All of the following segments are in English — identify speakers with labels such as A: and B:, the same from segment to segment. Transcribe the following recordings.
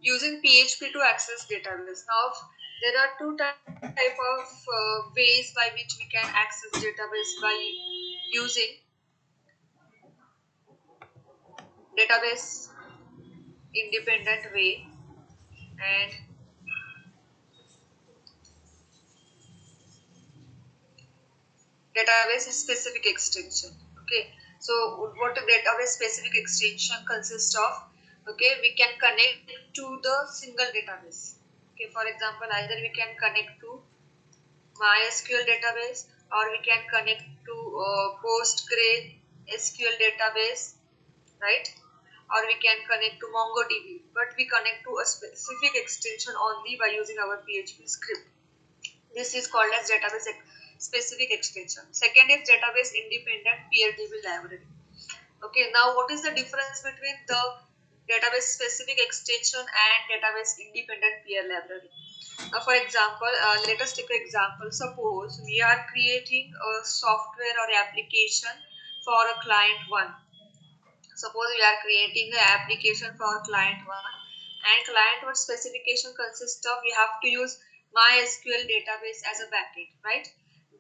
A: using PHP to access database. Now there are two type of ways by which we can access database by using database independent way and database specific extension. Okay, so what a database specific extension consists of? Okay, we can connect to the single database. Okay, for example, either we can connect to MySQL database or we can connect to PostgreSQL database, right? Or we can connect to MongoDB, but we connect to a specific extension only by using our PHP script. This is called as database specific extension. Second is database independent PRDB library. Okay, now what is the difference between the database specific extension and database independent PR library? Now, for example, let us take an example. Suppose we are creating a software or application for a client one. Suppose we are creating an application for client one, and client one specification consists of we have to use MySQL database as a backend, right?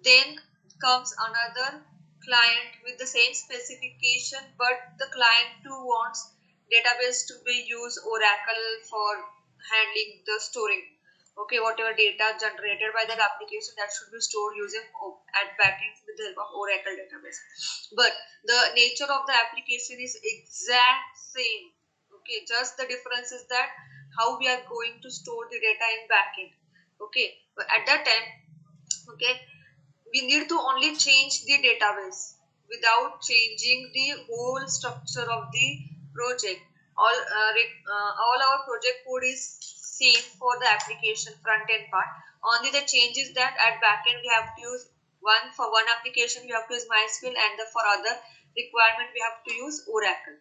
A: Then comes another client with the same specification, but the client too wants database to be used Oracle for handling the storing. Okay, whatever data generated by that application, that should be stored using at backend with the help of Oracle database. But the nature of the application is exact same. Okay, just the difference is that how we are going to store the data in backend. Okay, but at that time, okay, we need to only change the database without changing the whole structure of the project. All our project code is same for the application front end part. Only the change is that at backend we have to use for one application we have to use MySQL, and for other requirement we have to use Oracle.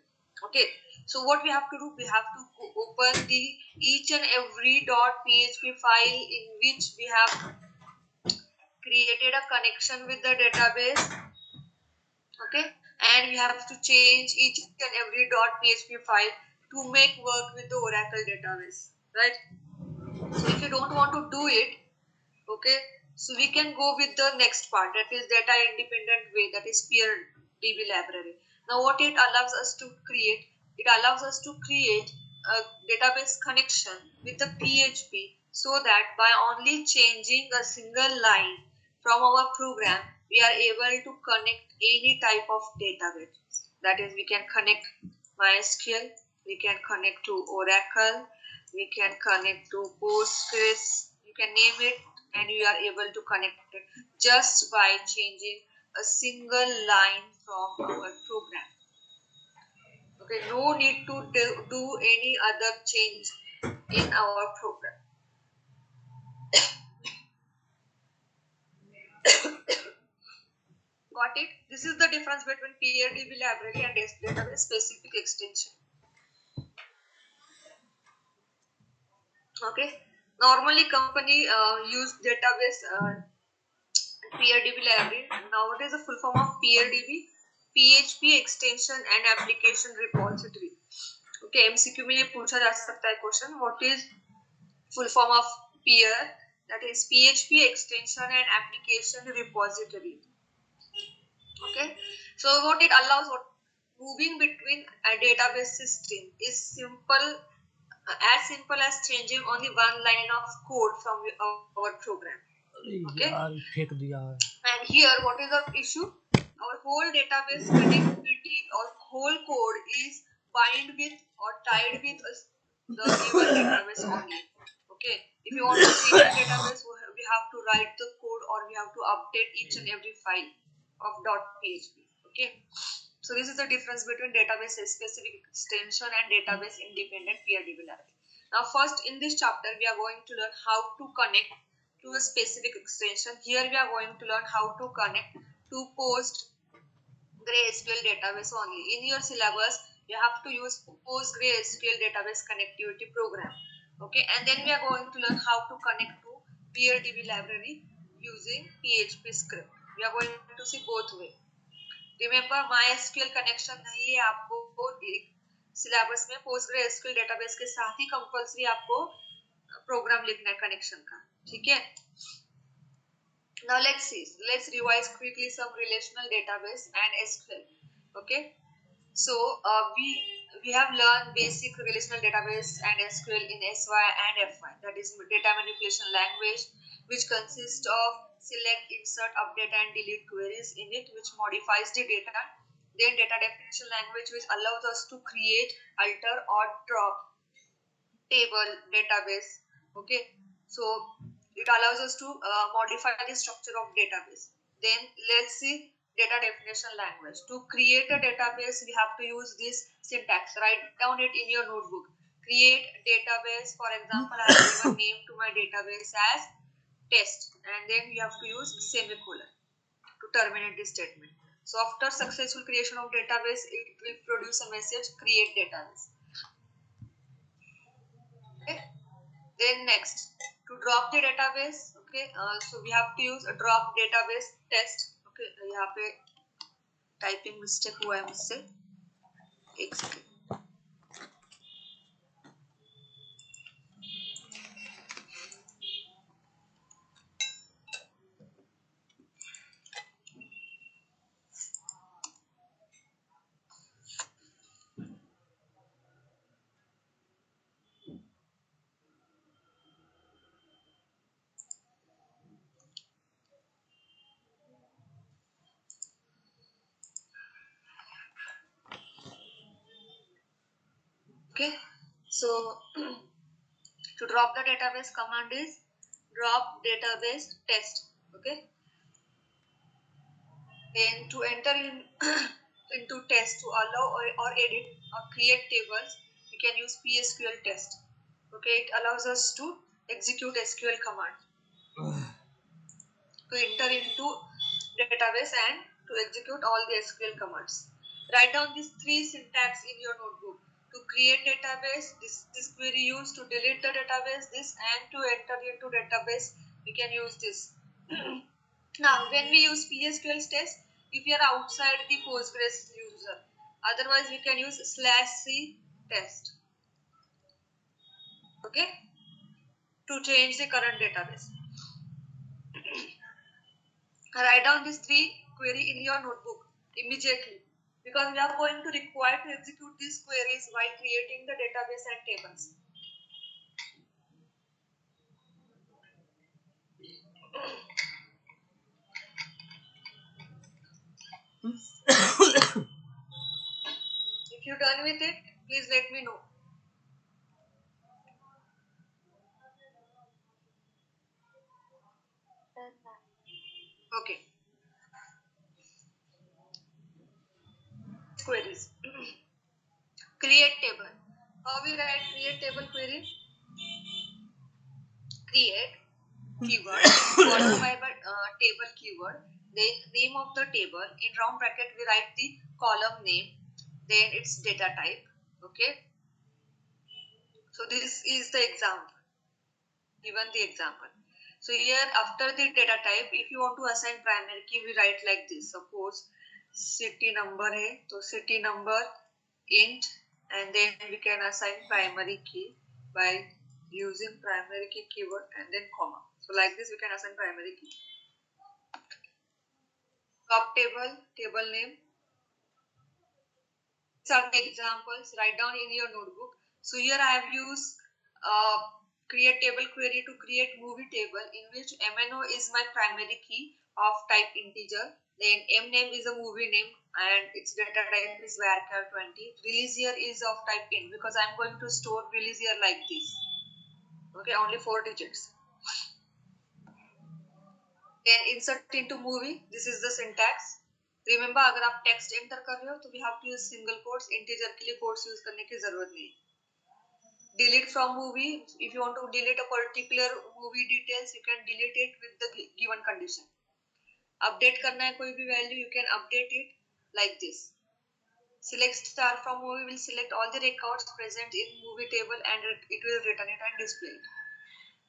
A: Okay, so what we have to do, we have to open the each and every .php file in which we have created a connection with the database. Okay, and we have to change each and every .php file to make work with the Oracle database, right? So if you don't want to do it, okay, so we can go with the next part, that is data independent way, that is PRDB library. Now what it allows us to create, it allows us to create a database connection with the PHP, so that by only changing a single line from our program, we are able to connect any type of database. That is, we can connect MySQL, we can connect to Oracle, we can connect to Postgres, you can name it, and you are able to connect it just by changing a single line from our program. Okay, no need to do any other change in our program. Got it? This is the difference between PRDB library and database specific extension. Okay, normally company use database PRDB library. Now what is the full form of PRDB? PHP extension and application repository. Okay, MCQ में ये पूछा जा सकता है question, what is full form of PR? That is PHP extension and application repository. Okay, so what it allows, what moving between a database system is as simple as changing only one line of code from our program. Okay, and here what is the issue? Our whole database connectivity or whole code is bind with or tied with the given database only. Okay, if you want to change the database, we have to write the code or we have to update each and every file of .php. Okay, so this is the difference between database specific extension and database independent PRDB library. Now first in this chapter we are going to learn how to connect to a specific extension. Here we are going to learn how to connect to PostgreSQL database only. In your syllabus you have to use PostgreSQL database connectivity program. Okay, and then we are going to learn how to connect to PRDB library using PHP script. We are going to see both way. Remember MySQL connection नहीं है आपको syllabus में PostgreSQL database के साथ ही compulsory आपको programme लिखना है connection का, ठीक है। Now let's revise quickly some relational database and SQL. Okay, so we have learned basic relational database and SQL in SY and FY, that is data manipulation language, which consists of select, insert, update and delete queries in it, which modifies the data. Then data definition language, which allows us to create, alter or drop table, database. Okay, so it allows us to modify the structure of database. Then let's see data definition language. To create a database, we have to use this syntax. Write down it in your notebook. Create database. For example, I have given name to my database as test, and then we have to use semicolon to terminate this statement. So after successful creation of database, it will produce a message, create database. Okay. Then next, to drop the database, okay, so we have to use a drop database test. Okay, यहाँ पे typing mistake हुआ है मुझसे, एक second. Okay, so to drop the database command is drop database test. Okay, then to enter in into test, to allow or edit or create tables, we can use PSQL test. Okay, it allows us to execute SQL command to enter into database and to execute all the SQL commands. Write down these three syntax in your notebook. To create database, this query used. To delete the database, this, and to enter into database, we can use this. Now, when we use PSQL test, if you are outside the Postgres user, otherwise we can use /c test. Okay, to change the current database. Write down these three query in your notebook immediately, because we are going to require to execute these queries while creating the database and tables. If you're done with it, please let me know. Okay. Queries. Create table. How we write create table query? Create keyword followed by table keyword, then name of the table. In round bracket we write the column name, then its data type. Okay, so this is the example, given the example. So here after the data type, if you want to assign primary key, we write like this. Suppose city number hai, so city number int, and then we can assign primary key by using primary key keyword and then comma. So like this we can assign primary key. Top table, table name. These are the examples. Write down in your notebook. So here I have used create table query to create movie table, in which MNO is my primary key of type integer. Then mname is a movie name and its data type is varchar20. Release year is of type int, because I am going to store release year like this. Okay, only 4 digits. Then insert into movie. This is the syntax. Remember, अगर आप text enter कर रहे हो तो we have to use single quotes. Integer के लिए quotes use करने की जरूरत नहीं. Delete from movie. If you want to delete a particular movie details, you can delete it with the given condition. Update करना है कोई भी value, you can update it like this. Select star from movie will select all the records present in movie table and it will return it and display it.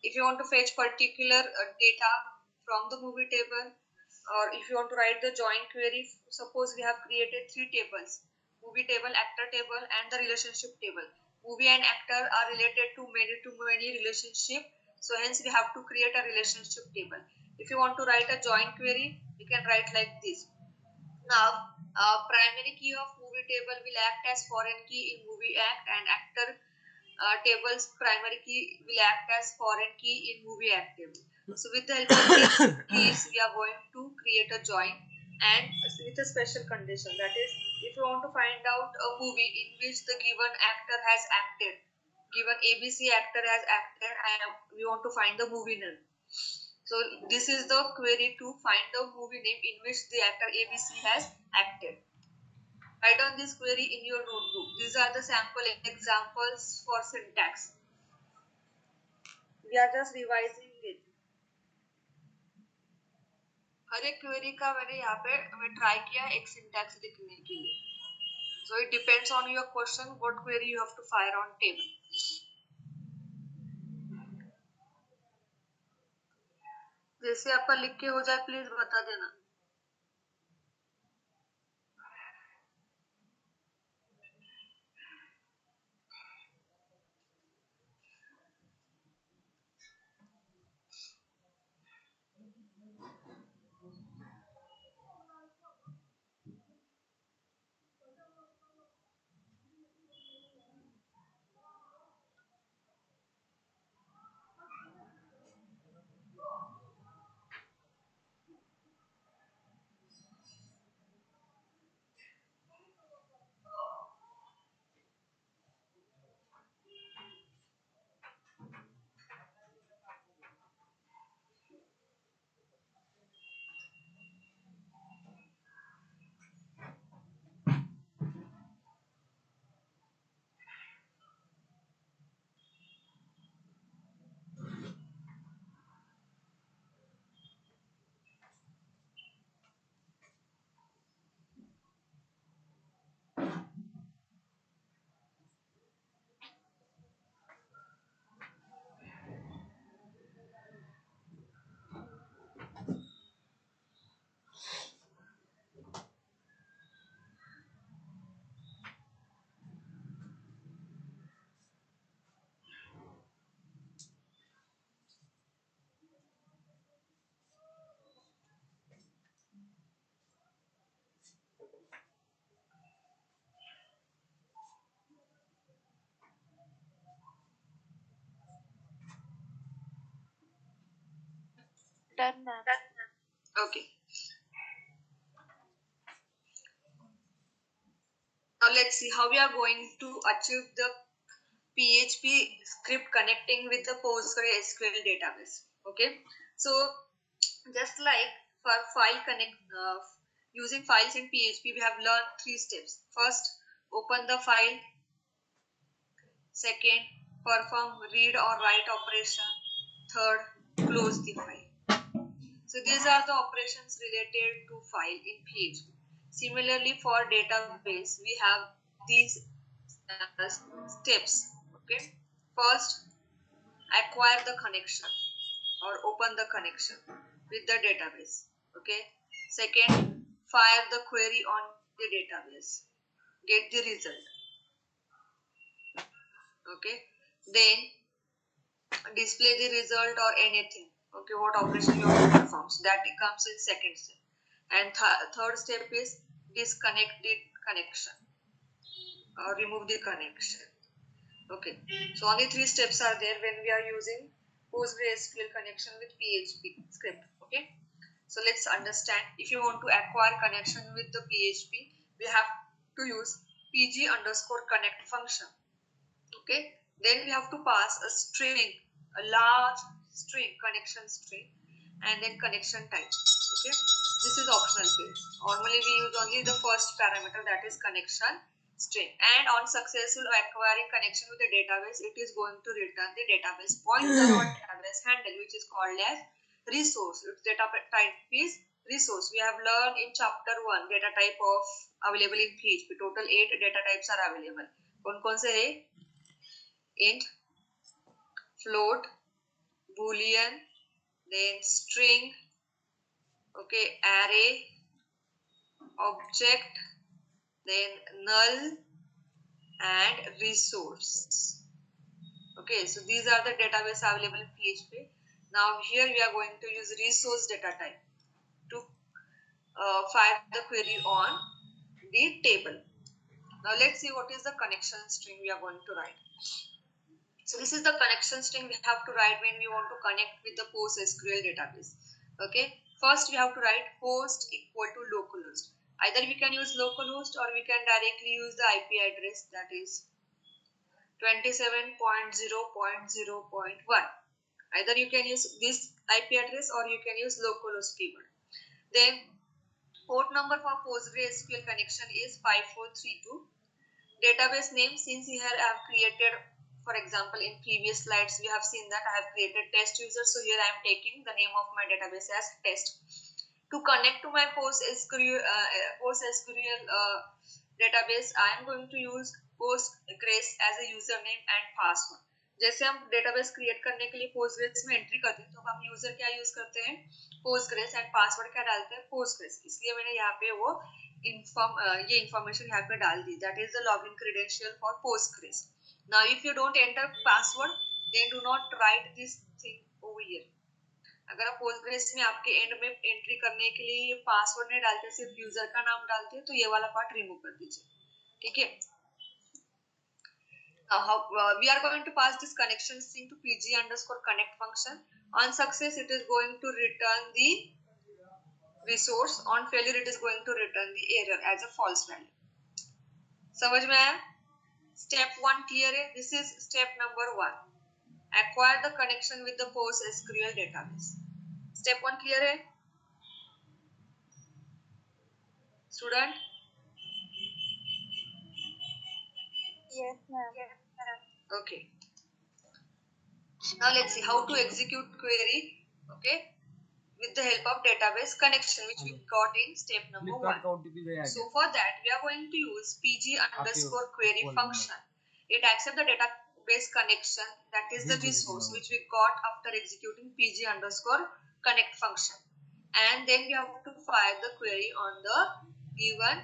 A: If you want to fetch particular data from the movie table, or if you want to write the join query, suppose we have created 3 tables, movie table, actor table, and the relationship table. Movie and actor are related to many relationship, so hence we have to create a relationship table. If you want to write a join query, you can write like this. Now, primary key of movie table will act as foreign key in movie act, and actor table's primary key will act as foreign key in movie act table. So with the help of these keys, we are going to create a join, and with a special condition, that is, if you want to find out a movie in which the given actor has acted, given ABC actor has acted, and we want to find the movie name. So this is the query to find the movie name in which the actor ABC has acted. Write down this query in your notebook. These are the sample examples for syntax. We are just revising it. हर एक query का मैंने यहाँ पे try किया एक syntax लिखने के लिए. So it depends on your question what query you have to fire on table. जैसे आपका लिख के हो जाए प्लीज बता देना.
B: Done, ma'am.
A: Okay. Now let's see how we are going to achieve the PHP script connecting with the PostgreSQL database. Okay. So just like for file connect using files in PHP, we have learned 3 steps. First, open the file. Second, perform read or write operation. Third, close the file. So these are the operations related to file in PHP. Similarly, for database, we have these steps. Okay. First, acquire the connection or open the connection with the database. Okay. Second, fire the query on the database. Get the result. Okay. Then display the result or anything. Okay, what operation you have to perform. So that comes in second step. And third step is disconnect the connection or remove the connection. Okay, so only 3 steps are there when we are using PostgreSQL connection with PHP script. Okay, so let's understand. If you want to acquire connection with the PHP, we have to use pg underscore connect function. Okay, then we have to pass a string, a large string, connection string, and then connection type. Okay, this is optional field. Normally we use only the first parameter, that is connection string, and on successful acquiring connection with the database, it is going to return the database pointer or database handle, which is called as resource. Its data type is resource. We have learned in chapter 1 data type of available in PHP. Total 8 data types are available. कौन-कौन से है? Int, float, boolean, then string, okay, array, object, then null and resource. Okay, so these are the database available in PHP. Now here we are going to use resource data type to fire the query on the table. Now let's see what is the connection string we are going to write. So this is the connection string we have to write when we want to connect with the PostgreSQL database. Okay, first we have to write host equal to localhost. Either we can use localhost or we can directly use the IP address, that is 27.0.0.1. Either you can use this IP address or you can use localhost keyword. Then port number for PostgreSQL connection is 5432. Database name, since here I have created, for example, in previous slides we have seen that I have created test user, so here I am taking the name of my database as test. To connect to my PostgreSQL database, I am going to use Postgres as a username and password. जैसे हम database create करने के लिए Postgres में entry करते हैं तो हम यूजर क्या यूज करते हैं, पोस्टग्रेस, एंड पासवर्ड क्या डालते हैं, पोस्टग्रेस. इसलिए मैंने यहाँ पे वो ये इंफॉर्मेशन यहाँ पे डाल दी, that is the login credential for Postgres. Now if you don't enter password then do not write this thing over here. अगर आप पोस्टग्रेस में आपके एंड में एंट्री करने के लिए पासवर्ड नहीं डालते, सिर्फ यूजर का नाम डालते हैं, तो ये वाला पार्ट रिमूव कर दीजिए. ठीक है. We are going to pass this connection string to pg underscore connect function. On success, it is going to return the resource. On failure, it is going to return the error as a false value. समझ में आया? Step 1 clear है? This is step number 1. Acquire the connection with the PostgreSQL database. Step 1 clear है? Student?
B: Yes, ma'am.
A: Okay. Now let's see how to execute query. Okay, with the help of database connection, which we got in step number 1. So for that we are going to use pg underscore query function. It accepts the database connection, that is the resource which we got after executing pg underscore connect function, and then we have to fire the query on the given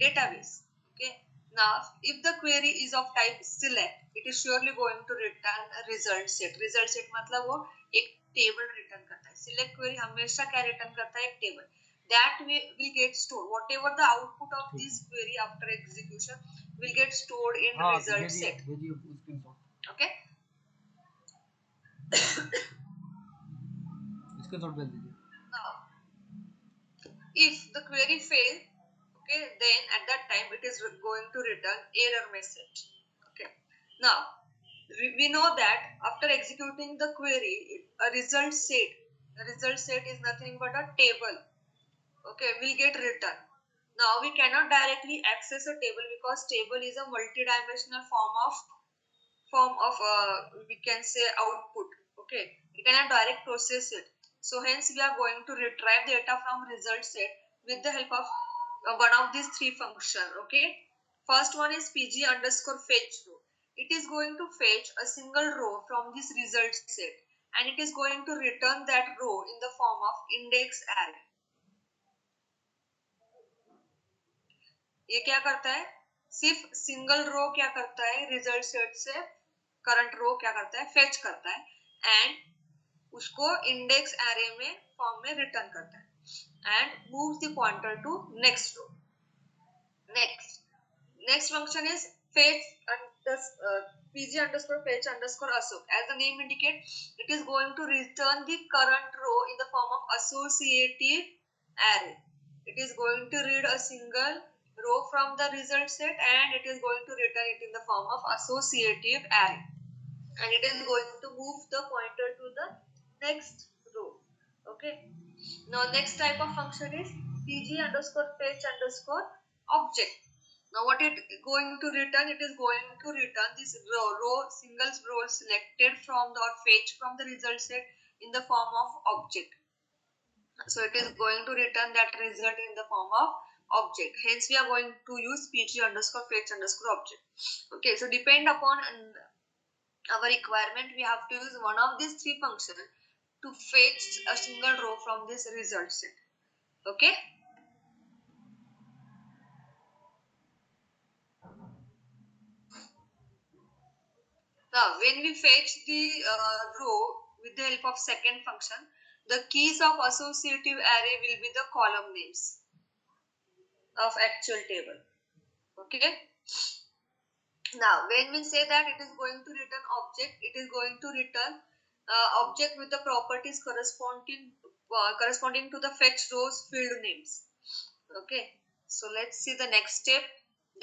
A: database. Okay. Now, if the query is of type select, it is surely going to return a result set. Result set मतलब वो एक table return करता है. Select query हमेशा क्या return करता है, एक table. That will get stored. Whatever the output of this query after execution will get stored in result set. Okay. Now, if the query fails, okay, then at that time it is going to return error message. Okay. Now we know that after executing the query, a result set is nothing but a table. Okay, will get returned. Now we cannot directly access a table because table is a multi-dimensional form of we can say output. Okay, we cannot direct process it. So hence we are going to retrieve data from result set with the help of one of these three functions. Okay, first one is pg underscore fetch row. It is going to fetch a single row from this result set and it is going to return that row in the form of index array. ये क्या करता है, सिर्फ single row क्या करता है, result set से current row क्या करता है, फेच करता है एंड उसको इंडेक्स एरे में फॉर्म में रिटर्न करता है and moves the pointer to next row. Next function is fetch pg underscore fetch underscore Ashok. As the name indicates, it is going to return the current row in the form of associative array. It is going to read a single row from the result set and it is going to return it in the form of associative array. And it is going to move the pointer to the next row. Okay. Now next type of function is pg underscore fetch underscore object. Now what it is going to return? It is going to return this single row selected from the or fetch from the result set in the form of object. So it is going to return that result in the form of object. Hence we are going to use pg underscore fetch underscore object. Okay, so depend upon our requirement, we have to use one of these three functions to fetch a single row from this result set. Okay. Now, when we fetch the row with the help of second function, the keys of associative array will be the column names of actual table. Okay. Now, when we say that it is going to return object, it is going to return object with the properties corresponding to the fetch rows field names. Okay. So let's see the next step.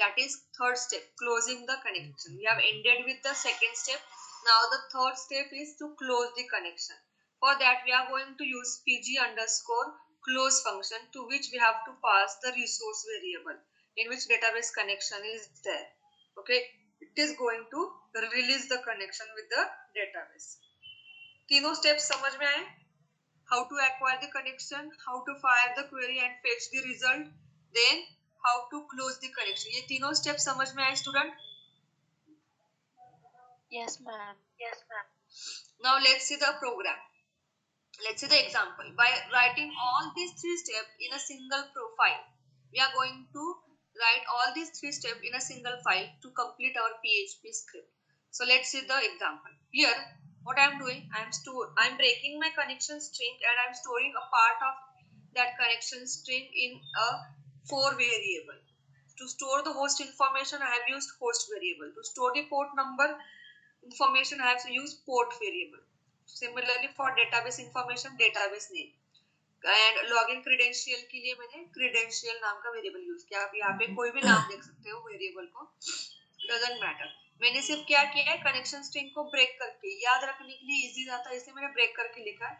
A: That is third step, closing the connection. We have ended with the second step. Now the third step is to close the connection. For that we are going to use pg underscore close function, to which we have to pass the resource variable in which database connection is there. Okay, it is going to release the connection with the database. तीनों steps समझ में आए? How to acquire the connection, how to fire the query and fetch the result, then how to close the connection. ये तीनों steps समझ में आए student?
B: Yes, ma'am.
A: Yes, ma'am. Now let's see the program. Let's see the example. By writing all these three steps in a single file, we are going to write all these three steps in a single file to complete our PHP script. So let's see the example. Here, what I am doing, I am breaking my connection string and I am storing a part of that connection string in a for variable. To store the host information, I have used host variable. To store the port number information, I have used port variable. Similarly for database information, database name. And login credential के लिए मैंने credential नाम का variable use किया. आप यहाँ पे कोई भी नाम देख सकते हो वेरिएबल को, डजंट मैटर. मैंने सिर्फ क्या किया है, कनेक्शन स्ट्रिंग को ब्रेक करके, याद रखने के लिए इजी रहता है इसलिए मैंने ब्रेक करके लिखा है.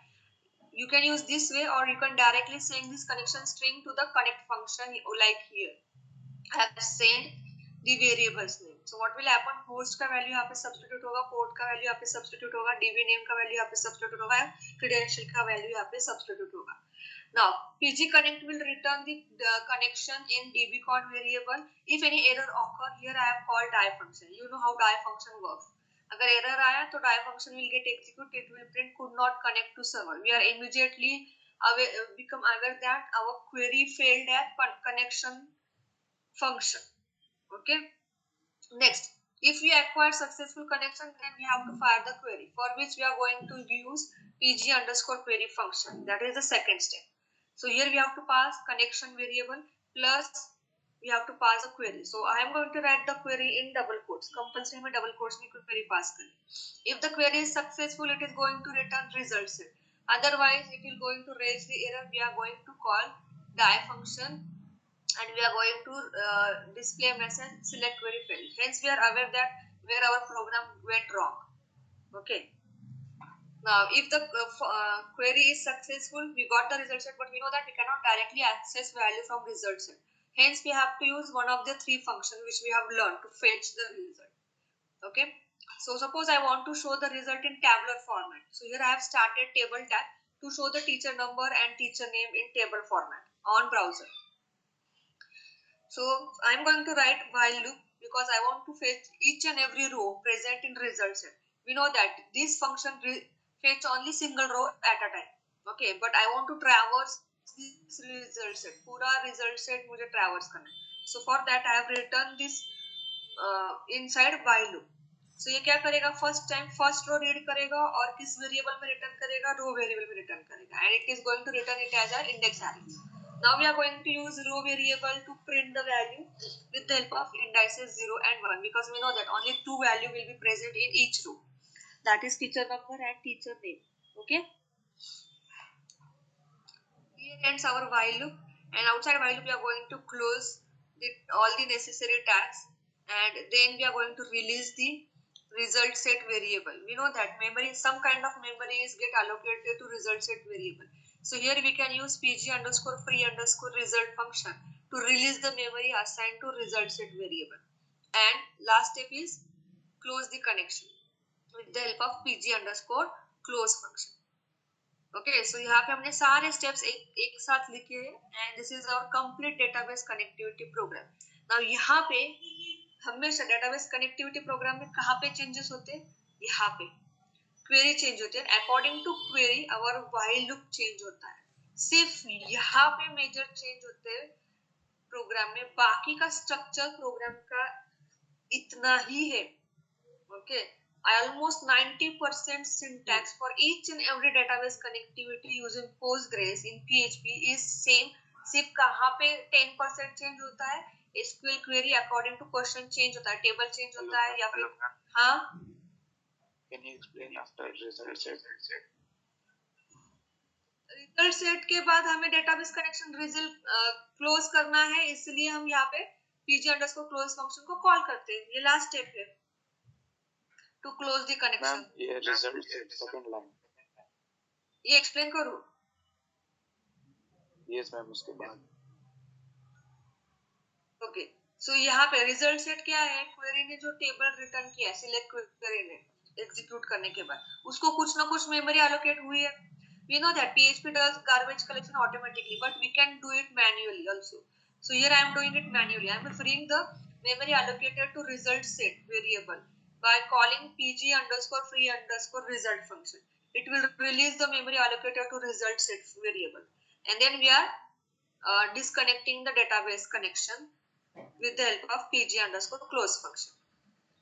A: You can use this way or you can directly send this connection string to the connect function like here. I have sent the variables name. So what will happen, host का value यहाँ पे substitute होगा, port का value यहाँ पे substitute होगा, dB name का value यहाँ पे सब्स्टिट्यूट होगा, क्रेडेंशियल का वैल्यू यहाँ पे सब्स्टिट्यूट होगा. Now pg connect will return the connection in dbcon variable. If any error occur, here I have called die function. You know how die function works. अगर error आया तो die function will get executed. It will print could not connect to server. We are immediately become aware that our query failed at connection function. Okay. Next, if we acquire successful connection, then we have to fire the query, for which we are going to use pg underscore query function. That is the second step. So here we have to pass connection variable plus we have to pass a query. So I am going to write the query in double quotes. Compulsory में double quotes में query pass करें. If the query is successful, it is going to return result set. Otherwise, it will going to raise the error. We are going to call die function and we are going to display message select query failed. Hence we are aware that where our program went wrong. Okay. Now if the query is successful, we got the result set, but we know that we cannot directly access value from result set. Hence we have to use one of the three functions which we have learned to fetch the result. Okay. So suppose I want to show the result in tabular format. So here I have started table tag to show the teacher number and teacher name in table format on browser. So I'm going to write while loop because I want to fetch each and every row present in result set. We know that this function fetch only single row at a time. Okay, but I want to traverse this result set. पूरा result set मुझे traverse करना है. So for that I have written this inside while loop. So ये क्या करेगा, first time first row read करेगा और किस वेरिएबल में रिटर्न करेगा, रो वेरिएबल में रिटर्न करेगा, and it is going to return it as an index array. Now we are going to use row variable to print the value with the help of indices 0 and 1 because we know that only two value will be present in each row. That is teacher number and teacher name. Okay. Here ends our while loop, and outside while loop we are going to close all the necessary tags, and then we are going to release the result set variable. We know that memory, some kind of memories get allocated to result set variable. So here we can use pg underscore free underscore result function to release the memory assigned to result set variable. And last step is close the connection with the help of pg underscore close function. Okay, so यहाँ पे हमने सारे steps एक साथ लिखे हैं, and this is our complete database connectivity program. Now यहाँ पे हमेशा database connectivity program में कहाँ पे changes होते हैं, यहाँ पे query change होती है. According to query our while loop change होता है. सिर्फ यहाँ पे major change होते हैं program में, बाकी का structure program का इतना ही है. Okay, almost 90% syntax for each and every database connectivity using Postgres in PHP is same. सिर्फ कहाँ पे 10% चेंज होता है, SQL query according to question change होता है, टेबल चेंज होता है, या फिर हाँ
C: Can you explain after result set?
A: Result set के बाद हमें डेटाबेस कनेक्शन रिजल्ट क्लोज करना है, इसलिए हम यहाँ पे pg_close फंक्शन को कॉल करते हैं. ये लास्ट स्टेप है to close the connection.
C: Ma'am ये रिजल्ट सेट सेकंड लाइन.
A: ये एक्सप्लेन करूँ?
C: यस मैम, उसके बाद.
A: ओके, सो यहाँ पे रिजल्ट सेट क्या है? क्वेरी ने जो टेबल रिटर्न किया है सिलेक्ट क्वेरी ने एग्जीक्यूट करने के बाद उसको कुछ ना कुछ मेमोरी एलोकेट हुई है. We know that PHP does garbage collection automatically, but we can do it manually also. So here I am doing it manually. I am referring the memory allocated to result set variable by calling pg_free_result function. It will release the memory allocated to result set variable, and then we are disconnecting the database connection with the help of pg_close function.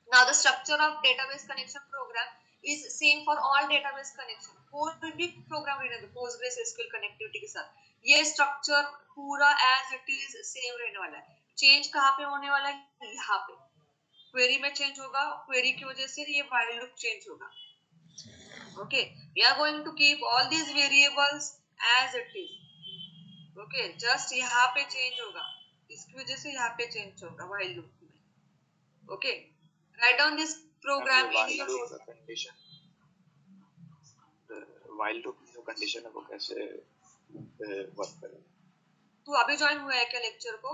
A: Now the structure of database connection program is same for all database connection. कोई भी programme रहने दो Postgres SQL connectivity के साथ, ये structure पूरा as it is same रहने वाला है. चेंज कहाँ पे होने वाला है? यहाँ पे क्वेरी में चेंज होगा, क्वेरी की वजह से ये व्हाइल लूप चेंज होगा. Okay, we are going to keep all these variables as it is. Okay, just यहाँ पे चेंज होगा, इसकी वजह से यहाँ पे चेंज होगा व्हाइल लूप में. Okay, write down this program in your
C: condition. while loop जो condition है वो कैसे वर्क करेगा?
A: तू अभी ज्वाइन हुआ है क्या लेक्चर को?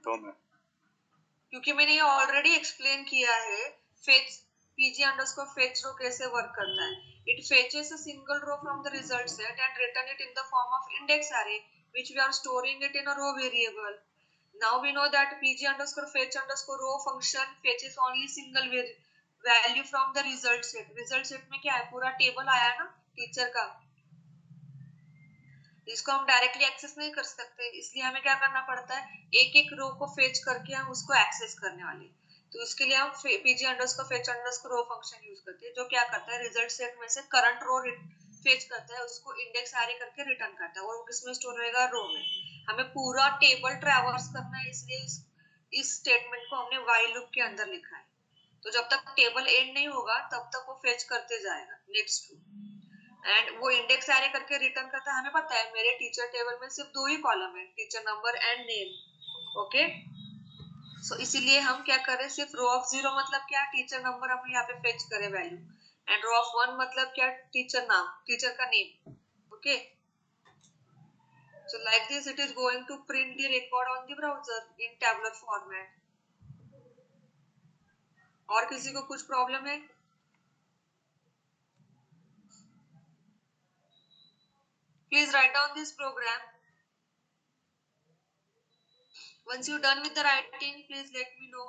C: तो मैं,
A: क्योंकि मैंने ये ऑलरेडी एक्सप्लेन किया है. fetch pg_fetch रो कैसे वर्क करता है. It fetches a single row from the result set and return it in the form of index array, which we are storing it in a row variable. Now we know that pg_fetch_row function fetches only single value from the result set. result set में क्या है? पूरा table आया ना teacher का, इसको हम directly access नहीं कर सकते, इसलिए हमें क्या करना पड़ता है? एक एक रो को फेच करके हम उसको एक्सेस करने वाले. तो इसके लिए हम pg_fetch_row फंक्शन यूज करते हैं, जो क्या करता है? रिजल्ट सेट में से करंट रो फेच करता है, उसको इंडेक्स एरे करके रिटर्न करता है, और वो किसमें स्टोर रहेगा? रो में. हमें पूरा टेबल ट्रैवर्स करना है, इसलिए इस स्टेटमेंट को हमने व्हाइल लूप के अंदर लिखा है. तो जब तक टेबल एंड नहीं होगा तब तक वो फेच करते जाएगा नेक्स्ट रो, एंड वो इंडेक्स एरे करके रिटर्न करता है. हमें पता है मेरे टीचर टेबल में सिर्फ दो ही कॉलम है, teacher number and name. Okay, so इसीलिए हम क्या करें? सिर्फ रो ऑफ 0 मतलब क्या? टीचर नंबर हम यहाँ पे फेच करें वैल्यू, एंड रो ऑफ 1 मतलब क्या? टीचर नाम, टीचर का name. Okay, so like this it is going to print the record on the browser in tabular format. और किसी को कुछ प्रॉब्लम है? Please write down this program. Once you're done with the writing, please let me know.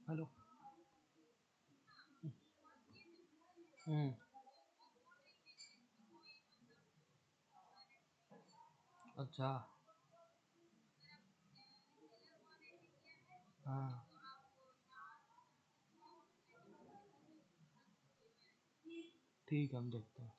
D: Hello. अच्छा, हाँ ठीक है, हम देखते हैं.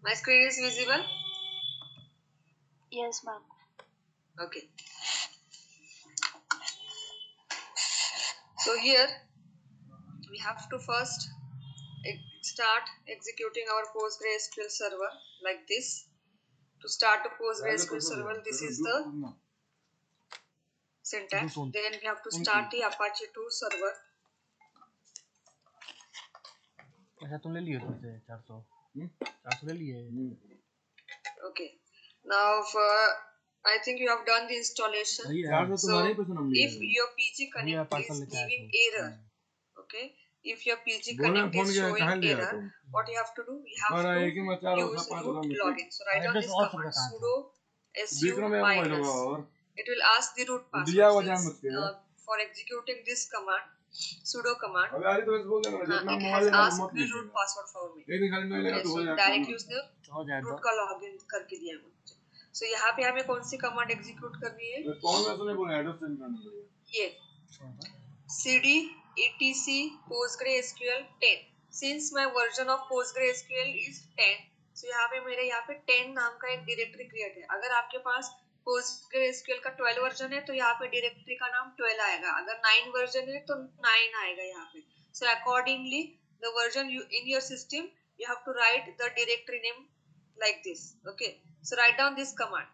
A: My screen is visible?
B: Yes, ma'am.
A: Okay. So here we have to first start executing our PostgreSQL server like this. To start a PostgreSQL server, this is the syntax. Then we have to start the Apache 2 server.
D: अच्छा तुम ले लिए तुमसे 400 400 ले लिए
A: Okay. Now, I think you have done the installation. So, if your PG Connect is giving error, okay, if your PG Connect is showing error, what you have to do? You have to use root login. So, write down this command sudo su minus. It will ask the root password. For executing this command, sudo command it has asked the root password for me. Okay, so directly उसने root का login करके दिया मुझे. So यहाँ पे हमें कौन सी command execute करनी है? ये cd etc postgresql 10. Since my version of postgresql is 10, so यहाँ पे मेरे यहाँ पे 10 नाम का एक directory create है. अगर आपके पास PostgreSQL का 12 वर्जन है तो यहाँ पे डायरेक्टरी का नाम 12 आएगा. अगर 9 वर्जन है तो 9 आएगा यहाँ पे. So accordingly the version you in your system you have to write the directory name like this. Okay, so write down this command.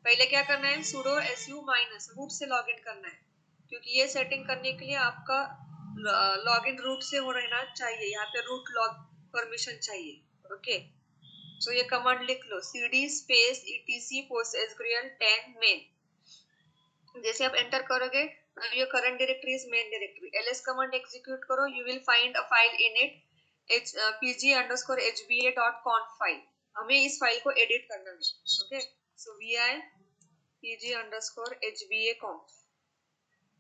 A: पहले क्या करना है? sudo su minus root से login करना है क्योंकि ये सेटिंग करने के लिए आपका लॉगिन रूट से हो रहना चाहिए. यहाँ पे रूट लॉग परमिशन चाहिए. ओके, सो ये कमांड लिख लो cd space etc postgresql 10 main. जैसे आप एंटर करोगे your current directory is main directory. ls command execute करो, you will find a file in it pg_hba.conf file. हमें इस फाइल को एडिट करना है. ओके, सो vi pg_hba.conf.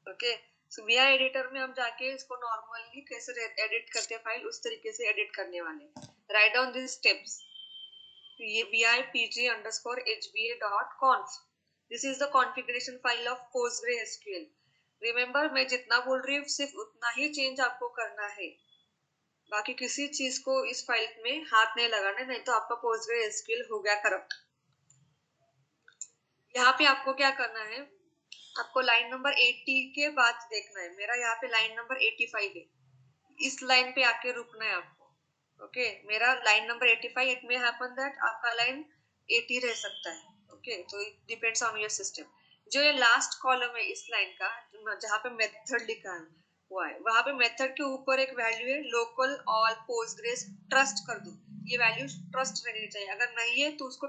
A: ओके, सो vi एडिटर में हम जाके इसको नॉर्मली कैसे एडिट करते हैं फाइल उस तरीके से एडिट करने वाले. Write down this steps. vi pg_hba.conf. This is the configuration file of PostgreSQL. Remember, मैं जितना बोल रही हूँ सिर्फ उतना ही चेंज आपको करना है. बाकी किसी चीज को इस फाइल में हाथ नहीं लगाना, नहीं तो आपका PostgreSQL हो गया करप्ट. यहाँ पे आपको क्या करना है? आपको लाइन नंबर 80 के बाद देखना है. मेरा यहाँ पे लाइन नंबर 85 है. इस लाइन पे आके रुकना है आपको. ओके, मेरा line number 85. It may happen that आपका लाइन 80 रह सकता है. ओके, तो it depends on your system. जो ये लास्ट कॉलम है इस लाइन का जहाँ पे मेथड लिखा है हुआ है, वहां पे मेथड के ऊपर एक वैल्यू है लोकल ऑल पोस्टग्रेस. ट्रस्ट कर दो, ये वैल्यू ट्रस्ट रहनी चाहिए. अगर नहीं है तो उसको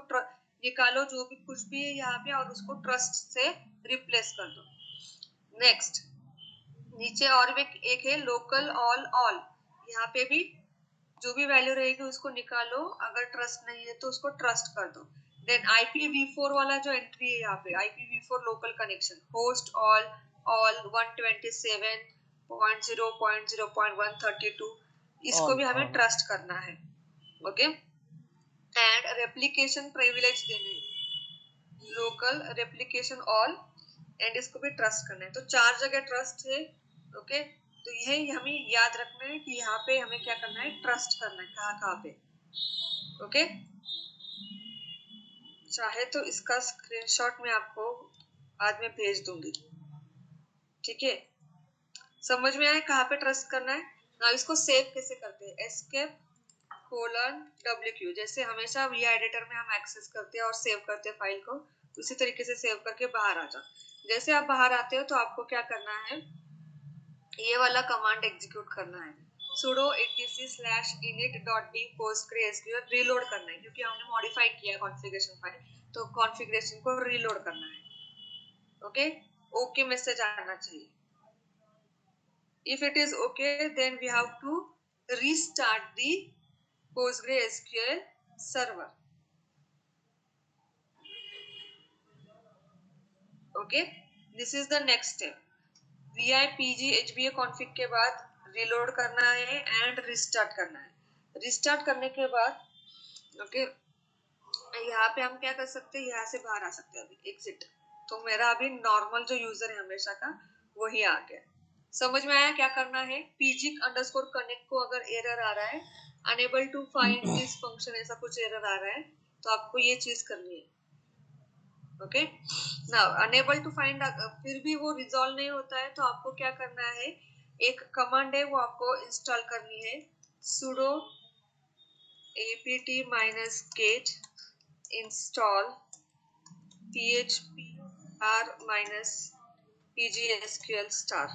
A: निकालो जो भी कुछ भी है यहाँ पे और उसको ट्रस्ट से रिप्लेस कर दो. नेक्स्ट, नीचे और भी एक है लोकल ऑल. यहाँ पे भी जो भी वैल्यू रहेगी उसको निकालो. अगर ट्रस्ट नहीं है तो उसको ट्रस्ट कर दो. देन IPv4 वाला जो एंट्री है यहाँ पे IPv4 local connection host all 127.0.0.132 इसको भी हमें ट्रस्ट करना है. ओके, एंड रेप्लिकेशन प्रिविलेज देने लोकल रेप्लिकेशन ऑल एंड इसको भी ट्रस्ट करना है. तो 4 जगह ट्रस्ट है. ओके, तो यही हमें याद रखना है कि यहाँ पे हमें क्या करना है? ट्रस्ट करना है. कहाँ पे. ओके, चाहे तो इसका स्क्रीनशॉट मैं आपको बाद में भेज दूंगी. ठीक है, समझ में आया कहाँ पे ट्रस्ट करना है? ना इसको सेव कैसे करते हैं? escape:\w जैसे हमेशा vi एडिटर में हम एक्सेस करते हैं और सेव करते हैं फाइल को, उसी तरीके से सेव करके बाहर आ जाओ. जैसे आप बाहर आते हो तो आपको क्या करना है? ये वाला कमांड एग्जीक्यूट करना है. sudo etc/init.d postgresql रीलोड करना है क्योंकि हमने मॉडिफाई किया कॉन्फ़िगरेशन फाइल, तो कॉन्फ़िगरेशन को रीलोड करना है. ओके, ओके मैसेज आना चाहिए. if it is okay then we have to restart the PostgreSQL server. okay, this is the next step. vi pg_hba config के बाद रीलोड करना है एंड रिस्टार्ट करना है. रिस्टार्ट करने के बाद ओके, यहाँ पे हम क्या कर सकते हैं? यहाँ से बाहर आ सकते हैं. अभी एग्जिट. तो मेरा अभी नॉर्मल जो यूजर है हमेशा का वही आ गया. समझ में आया क्या करना है? pg_connect को अगर एरर आ रहा है unable to find this function ऐसा कुछ एरर आ रहा है तो आपको ये चीज करनी है. Okay, now unable to find फिर भी वो रिजॉल्व नहीं होता है तो आपको क्या करना है? एक कमांड है वो आपको इंस्टॉल करनी है. sudo apt-get install php-pgsql star.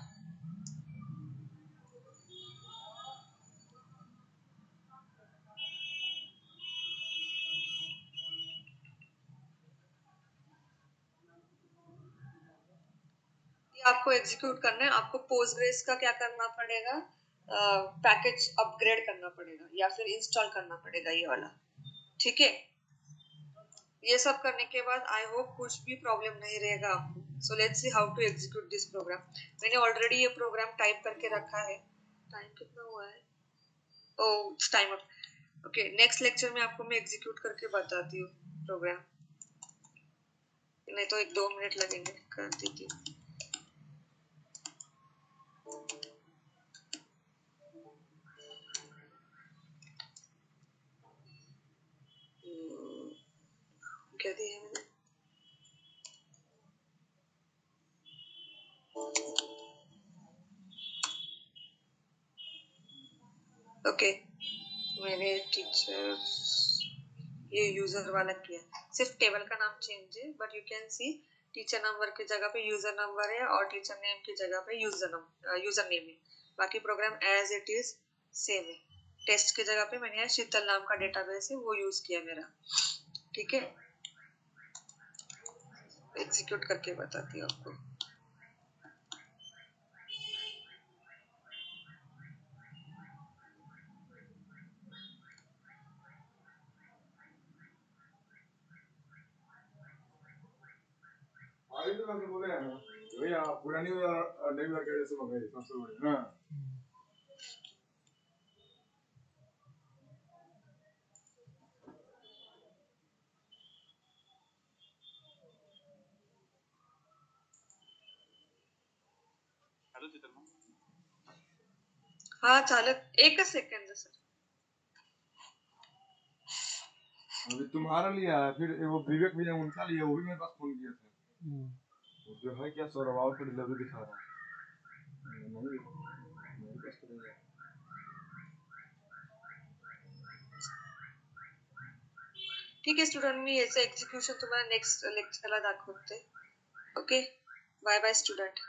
A: आपको एग्जीक्यूट करना है, आपको पोस्टग्रेस का क्या करना पड़ेगा, पैकेज अपग्रेड करना पड़ेगा या फिर इंस्टॉल करना पड़ेगा ये वाला, ठीक है। ये सब करने के बाद आई होप कुछ भी प्रॉब्लम नहीं रहेगा आपको। So let's see how to execute this program. मैंने ऑलरेडी ये प्रोग्राम टाइप करके रखा है। टाइम कितना हुआ है? Oh it's time up. Okay, next lecture में आपको मैं एग्जीक्यूट करके बताती हूँ प्रोग्राम, नहीं तो 1-2 मिनट लगेंगे, कर देती हूँ। क्या दिया है मैंने? ओके, मैंने टीचर ये यूजर वाला किया, सिर्फ टेबल का नाम चेंज है, but you can see teacher number की जगह पे यूजर नंबर है और टीचर नेम की जगह पे यूजर नेम है। बाकी program as it is same है। टेस्ट की जगह पे मैंने यहाँ शीतल नाम का डेटाबेस है वो यूज किया मेरा, ठीक है। एग्जीक्यूट करके बताती हूँ आपको।
E: आगे तो मैं बोले हैं भैया पुरानी नई मार्केट से मंगाई सबसे बड़ी। हाँ
C: हेलो चित्रमा,
A: हाँ चालक, एक सेकेंड सर।
E: अभी तुम्हारा लिया है, फिर वो विवेक भैया उनका लिया, वो भी मेरे पास फोन किया था। वो जो है क्या सौरभ पर डिलीवरी दिखा रहा है, नहीं मेरे पास तो नहीं है।
A: ठीक है स्टूडेंट, मी याचं एक्झिक्युशन तुम्हाला नेक्स्ट लेक्चरला दाखवते. Okay, bye bye student.